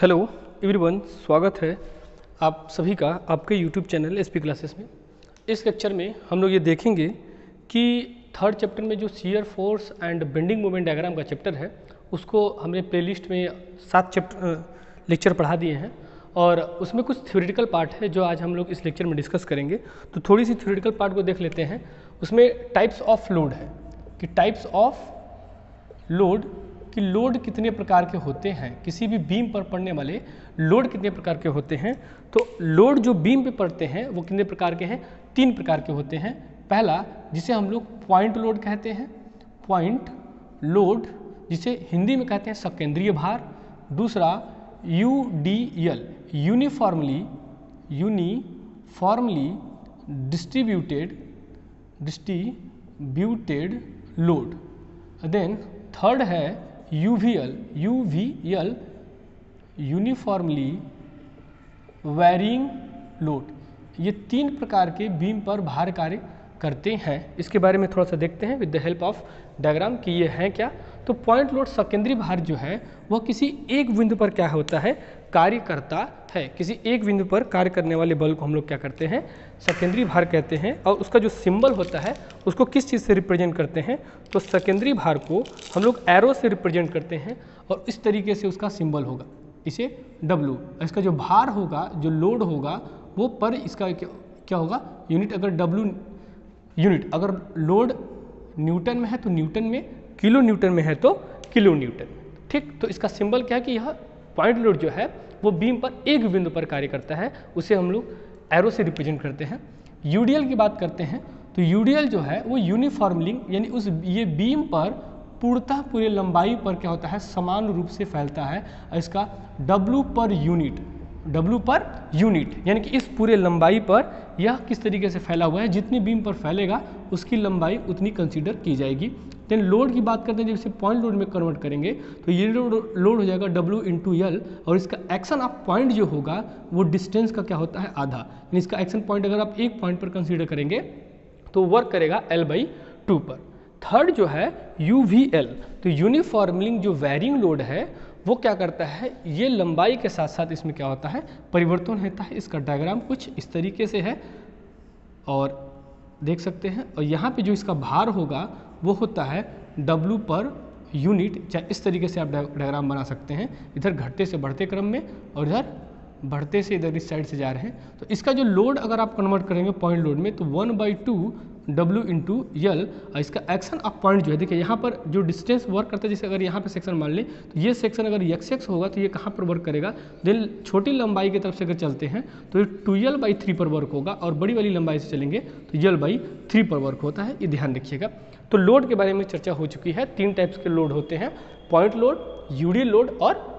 Hello everyone, स्वागत है आप सभी का आपके यूट्यूब चैनल एसपी क्लासेस में। इस लेक्चर में हम लोग ये देखेंगे कि थर्ड चैप्टर में जो shear force and bending moment diagram का चैप्टर है उसको हमने प्लेलिस्ट में 7 लेक्चर पढ़ा दिए हैं और उसमें कुछ थ्योरेटिकल पार्ट है जो आज हम लोग इस लेक्चर में डिस्कस करेंगे। तो थोड़ी सी थ्योरेटिकल पार्ट को देख लेते हैं। उसमें टाइप्स ऑफ लोड है कि टाइप्स ऑफ लोड कि लोड कितने प्रकार के होते हैं, किसी भी बीम पर पड़ने वाले लोड कितने प्रकार के होते हैं। तो लोड जो बीम पे पड़ते हैं वो कितने प्रकार के हैं, 3 प्रकार के होते हैं। पहला जिसे हम लोग पॉइंट लोड कहते हैं, पॉइंट लोड जिसे हिंदी में कहते हैं सकेंद्रीय भार। दूसरा UDL, uniformly distributed load. Then third है यूवीएल, यूनिफॉर्मली वेरिंग लोड। ये 3 प्रकार के बीम पर भार कार्य करते हैं। इसके बारे में थोड़ा सा देखते हैं with the help of diagram कि ये हैं क्या। तो पॉइंट लोड सेकेंडरी भार जो है वह किसी एक बिंदु पर क्या होता है, कार्य करता है। किसी एक बिंदु पर कार्य करने वाले बल को हम लोग क्या करते हैं, सेकेंडरी भार कहते हैं। और उसका जो सिंबल होता है उसको किस चीज़ से रिप्रेजेंट करते हैं, तो सेकेंडरी भार को हम लोग एरो से रिप्रेजेंट करते हैं और इस तरीके से उसका सिंबल होगा, इसे W। इसका जो भार होगा, जो लोड होगा वो पर इसका क्या होगा, यूनिट। अगर W यूनिट, अगर लोड न्यूटन में है तो न्यूटन में, किलो न्यूटन में है तो किलो न्यूटन। ठीक, तो इसका सिंबल क्या है कि यह पॉइंट लोड जो है वो बीम पर एक बिंदु पर कार्य करता है, उसे हम लोग एरो से रिप्रेजेंट करते हैं। यूडीएल की बात करते हैं तो यूडीएल जो है वो यूनिफॉर्मली यानी उस ये बीम पर पूर्णतः पूरे लंबाई पर क्या होता है, समान रूप से फैलता है। इसका W पर यूनिट यानी कि इस पूरे लंबाई पर यह किस तरीके से फैला हुआ है, जितनी बीम पर फैलेगा उसकी लंबाई उतनी कंसीडर की जाएगी। देन लोड की बात करते हैं, जब इसे पॉइंट लोड में कन्वर्ट करेंगे तो ये लोड हो जाएगा W इंटू एल और इसका एक्शन ऑफ पॉइंट जो होगा वो डिस्टेंस का क्या होता है, आधा। यानी इसका एक्शन पॉइंट अगर आप एक पॉइंट पर कंसीडर करेंगे तो वर्क करेगा L/2 पर। थर्ड जो है UVL, तो यूनिफॉर्मली जो वेरिंग लोड है वो क्या करता है, ये लंबाई के साथ साथ इसमें क्या होता है, परिवर्तन होता है। इसका डायग्राम कुछ इस तरीके से है और देख सकते हैं। और यहाँ पे जो इसका भार होगा वो होता है W पर यूनिट। चाहे इस तरीके से आप डायग्राम बना सकते हैं, इधर घटते से बढ़ते क्रम में और इधर बढ़ते से इधर इस साइड से जा रहे हैं। तो इसका जो लोड अगर आप कन्वर्ट करेंगे पॉइंट लोड में तो 1/2 W इंटू एल। और इसका एक्शन ऑफ पॉइंट जो है, देखिए यहाँ पर जो डिस्टेंस वर्क करता है, जैसे अगर यहाँ पे सेक्शन मान लें तो ये सेक्शन अगर x होगा तो ये कहाँ पर वर्क करेगा, देन छोटी लंबाई की तरफ से अगर चलते हैं तो ये 2l/3 पर वर्क होगा और बड़ी वाली लंबाई से चलेंगे तो l/3 पर वर्क होता है। ये ध्यान रखिएगा। तो लोड के बारे में चर्चा हो चुकी है। 3 टाइप्स के लोड होते हैं, पॉइंट लोड, यूडीएल लोड और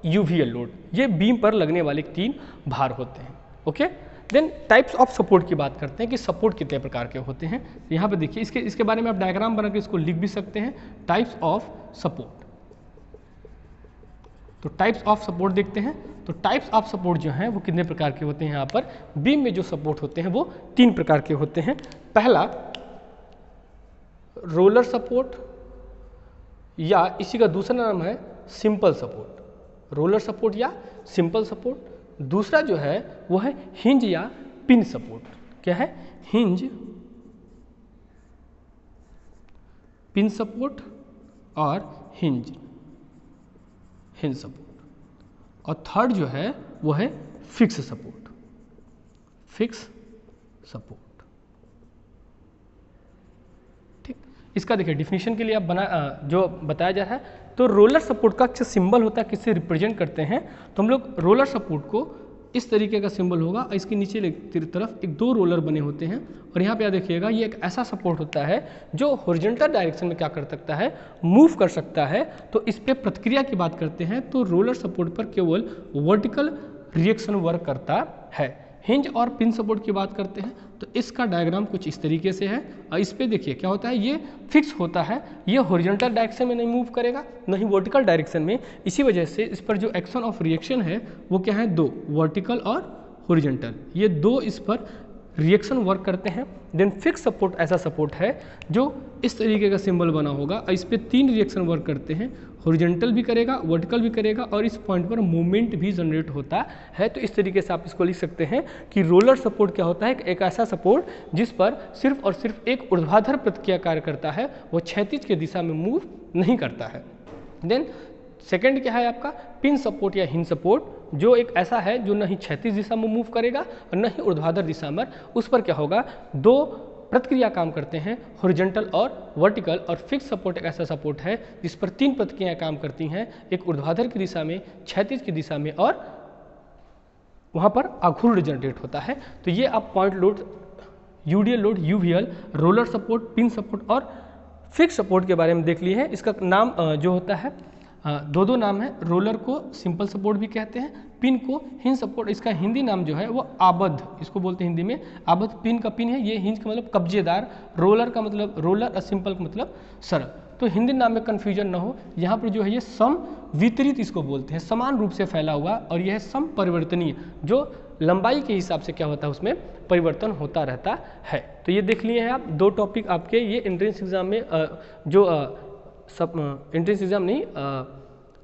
यूवीएल लोड। ये बीम पर लगने वाले 3 भार होते हैं। Okay, then types of support की बात करते हैं कि सपोर्ट कितने प्रकार के होते हैं। यहाँ पे देखिए इसके बारे में आप डायग्राम बना के इसको लिख भी सकते हैं, टाइप्स ऑफ सपोर्ट। तो टाइप्स ऑफ सपोर्ट देखते हैं। तो टाइप्स ऑफ सपोर्ट जो हैं वो कितने प्रकार के होते हैं। यहाँ पर बीम में जो सपोर्ट होते हैं वो 3 प्रकार के होते हैं। पहला रोलर सपोर्ट या इसी का दूसरा नाम है सिंपल सपोर्ट, रोलर सपोर्ट या सिंपल सपोर्ट। दूसरा जो है वो है हिंज या पिन सपोर्ट। क्या है, हिंज, पिन सपोर्ट और हिंज सपोर्ट। और थर्ड जो है वो है फिक्स सपोर्ट, ठीक। इसका देखिए डिफिनीशन के लिए आप जो बताया जा रहा है, तो रोलर सपोर्ट का सिंबल होता है, किससे रिप्रेजेंट करते हैं। तो हम लोग रोलर सपोर्ट को इस तरीके का सिंबल होगा और इसके नीचे तरफ 2 रोलर बने होते हैं और यहाँ पे आप देखिएगा ये एक ऐसा सपोर्ट होता है जो हॉरिजॉन्टल डायरेक्शन में क्या कर सकता है, मूव कर सकता है। तो इस पे प्रतिक्रिया की बात करते हैं तो रोलर सपोर्ट पर केवल वर्टिकल रिएक्शन वर्क करता है। हिंज और पिन सपोर्ट की बात करते हैं तो इसका डायग्राम कुछ इस तरीके से है और इस पे देखिए क्या होता है, ये फिक्स होता है, ये हॉरिजॉन्टल डायरेक्शन में नहीं मूव करेगा, नहीं वर्टिकल डायरेक्शन में। इसी वजह से इस पर जो एक्शन ऑफ रिएक्शन है वो क्या है, 2, वर्टिकल और हॉरिजॉन्टल। ये 2 इस पर रिएक्शन वर्क करते हैं। देन फिक्स सपोर्ट ऐसा सपोर्ट है जो इस तरीके का सिंबल बना होगा, इस पे 3 रिएक्शन वर्क करते हैं, हॉरिजॉन्टल भी करेगा, वर्टिकल भी करेगा और इस पॉइंट पर मूवमेंट भी जनरेट होता है। तो इस तरीके से आप इसको लिख सकते हैं कि रोलर सपोर्ट क्या होता है, एक ऐसा सपोर्ट जिस पर सिर्फ और सिर्फ एक ऊर्ध्वाधर प्रतिक्रिया कार्य करता है, वो क्षैतिज के दिशा में मूव नहीं करता है। देन सेकंड क्या है आपका पिन सपोर्ट या हिंज सपोर्ट, जो एक ऐसा है जो न ही क्षैतिज दिशा में मूव करेगा और न ही ऊर्ध्वाधर दिशा में। उस पर क्या होगा, 2 प्रतिक्रिया काम करते हैं, हॉरिजॉन्टल और वर्टिकल। और फिक्स सपोर्ट एक ऐसा सपोर्ट है जिस पर 3 प्रतिक्रियाएं काम करती हैं, एक ऊर्ध्वाधर की दिशा में, क्षैतिज की दिशा में और वहाँ पर आघूर्ण जनरेट होता है। तो ये आप point load, UDL load, UVL, roller support, pin support और फिक्स सपोर्ट के बारे में देख लिए हैं। इसका नाम जो होता है 2 नाम है, रोलर को सिंपल सपोर्ट भी कहते हैं, पिन को हिंज सपोर्ट, इसका हिंदी नाम जो है वो आबद्ध, इसको बोलते हैं हिंदी में आबद्ध। पिन का पिन है, ये हिंज का मतलब कब्जेदार, रोलर का मतलब रोलर और सिंपल का मतलब सरल। तो हिंदी नाम में कन्फ्यूजन ना हो, यहाँ पर जो है ये सम वितरित इसको बोलते हैं, समान रूप से फैला हुआ, और यह सम परिवर्तनीय, जो लंबाई के हिसाब से क्या होता है उसमें परिवर्तन होता रहता है। तो ये देख लिए हैं आप 2 टॉपिक आपके, ये एंट्रेंस एग्जाम में जो सब एंट्रेंस एग्जाम नहीं,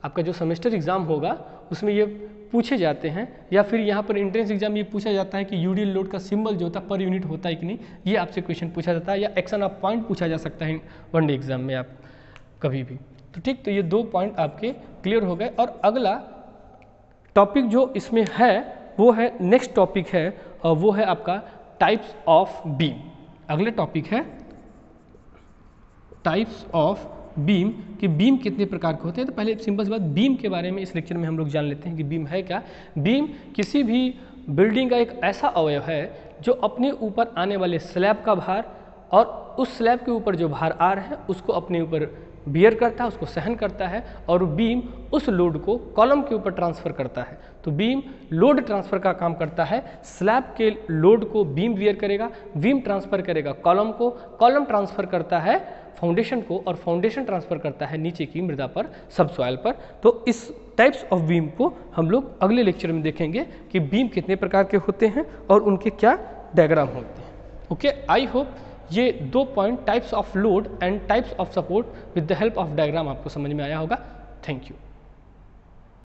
आपका जो सेमेस्टर एग्जाम होगा उसमें ये पूछे जाते हैं, या फिर यहाँ पर एंट्रेंस एग्जाम ये पूछा जाता है कि यूडीएल लोड का सिंबल जो होता है पर यूनिट होता है कि नहीं, ये आपसे क्वेश्चन पूछा जाता है, या एक्शन ऑफ पॉइंट पूछा जा सकता है वनडे एग्जाम में आप कभी भी। तो ठीक, तो ये 2 पॉइंट आपके क्लियर हो गए। और अगला टॉपिक जो इसमें है वो है, नेक्स्ट टॉपिक है, और वो है आपका टाइप्स ऑफ बीम। अगला टॉपिक है टाइप्स ऑफ बीम, कि बीम कितने प्रकार के होते हैं। तो पहले सिंपल सी बात, बीम के बारे में इस लेक्चर में हम लोग जान लेते हैं कि बीम है क्या। बीम किसी भी बिल्डिंग का एक ऐसा अवयव है जो अपने ऊपर आने वाले स्लैब का भार और उस स्लैब के ऊपर जो भार आ रहा है उसको अपने ऊपर बियर करता है, उसको सहन करता है, और बीम उस लोड को कॉलम के ऊपर ट्रांसफर करता है। तो बीम लोड ट्रांसफर का काम करता है, स्लैब के लोड को बीम बियर करेगा, बीम ट्रांसफर करेगा कॉलम को, कॉलम ट्रांसफर करता है फाउंडेशन को, और फाउंडेशन ट्रांसफर करता है नीचे की मृदा पर, सबसॉइल पर। तो इस टाइप्स ऑफ बीम को हम लोग अगले लेक्चर में देखेंगे कि बीम कितने प्रकार के होते हैं और उनके क्या डायग्राम होते हैं। ओके, आई होप ये 2 point types of load and types of support with the help of diagram आपको समझ में आया होगा। Thank you.